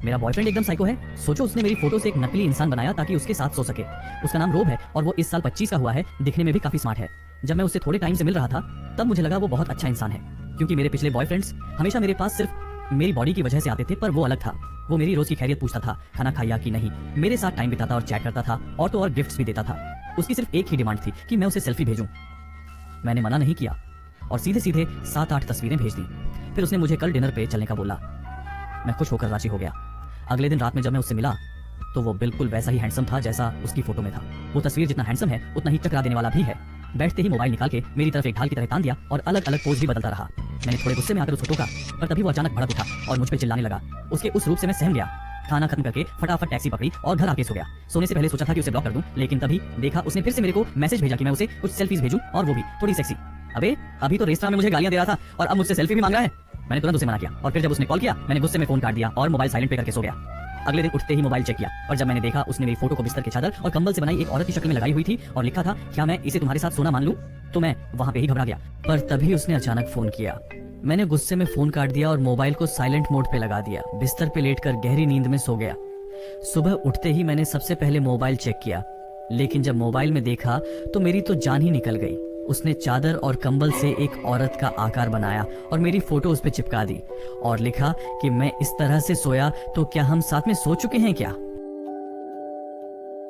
मेरा बॉयफ्रेंड एकदम साइको है। सोचो, उसने मेरी फोटो से एक नकली इंसान बनाया ताकि उसके साथ सो सके। उसका नाम रोब है और वो इस साल 25 का हुआ है। दिखने में भी काफी स्मार्ट है। जब मैं उससे थोड़े टाइम से मिल रहा था तब मुझे लगा वो बहुत अच्छा इंसान है, क्योंकि मेरे पिछले बॉयफ्रेंड्स हमेशा मेरे पास सिर्फ मेरी बॉडी की वजह से आते थे, पर वो अलग था। वो मेरी रोज की खैरियत पूछता था, खाना खाया कि नहीं, मेरे साथ टाइम बिताता और चैट करता था, और तो और गिफ्ट्स भी देता था। उसकी सिर्फ एक ही डिमांड थी कि मैं उसे सेल्फी भेजूं। मैंने मना नहीं किया और सीधे सीधे 7-8 तस्वीरें भेज दी। फिर उसने मुझे कल डिनर पे चलने का बोला। मैं खुश होकर राजी हो गया। अगले दिन रात में जब मैं उससे मिला तो वो बिल्कुल वैसा ही हैंडसम था जैसा उसकी फोटो में था। वो तस्वीर जितना हैंडसम है उतना ही चकरा देने वाला भी है। बैठते ही मोबाइल निकाल के मेरी तरफ एक ढाल की तरह तान दिया और अलग अलग पोज भी बदलता रहा। मैंने थोड़े गुस्से में आकर उसको टोका, पर तभी वो अचानक भड़क उठा और मुझ पे चिल्लाने लगा। उसके उस रूप से मैं सहम गया। खाना खत्म करके फटाफट टैक्सी पकड़ी और घर आके सो गया। सोने से पहले सोचा था कि उसे ब्लॉक कर दूं, लेकिन तभी देखा उसने फिर से मेरे को मैसेज भेजा कि मैं उसे कुछ सेल्फीज भेजूं, और वो भी थोड़ी सेक्सी। अबे, अभी तो रेस्टोरेंट में मुझे गालियां दे रहा था और अब मुझसे सेल्फी भी मांग रहा है। मैंने तुरंत उसे मना किया और फिर जब उसने कॉल किया मैंने गुस्से में फोन काट दिया और मोबाइल साइलेंट पे करके सो गया। अगले दिन उठते ही मोबाइल चेक किया और जब मैंने देखा उसने मेरी फोटो को बिस्तर के चादर और कंबल से बनाई एक औरत की शक्ल में लगाई हुई थी और लिखा था, क्या मैं इसे तुम्हारे साथ सोना मान लूं? तो मैं वहां पे ही घबरा गया। पर तभी उसने अचानक फोन किया। मैंने गुस्से में फोन काट दिया और मोबाइल को साइलेंट मोड पे लगा दिया। बिस्तर पे लेटकर गहरी नींद में सो गया। सुबह उठते ही मैंने सबसे पहले मोबाइल चेक किया, लेकिन जब मोबाइल में देखा तो मेरी तो जान ही निकल गई। उसने चादर और कंबल से एक औरत का आकार बनाया और मेरी फोटो उस पे चिपका दी और लिखा कि मैं इस तरह से सोया तो क्या हम साथ में सो चुके हैं क्या?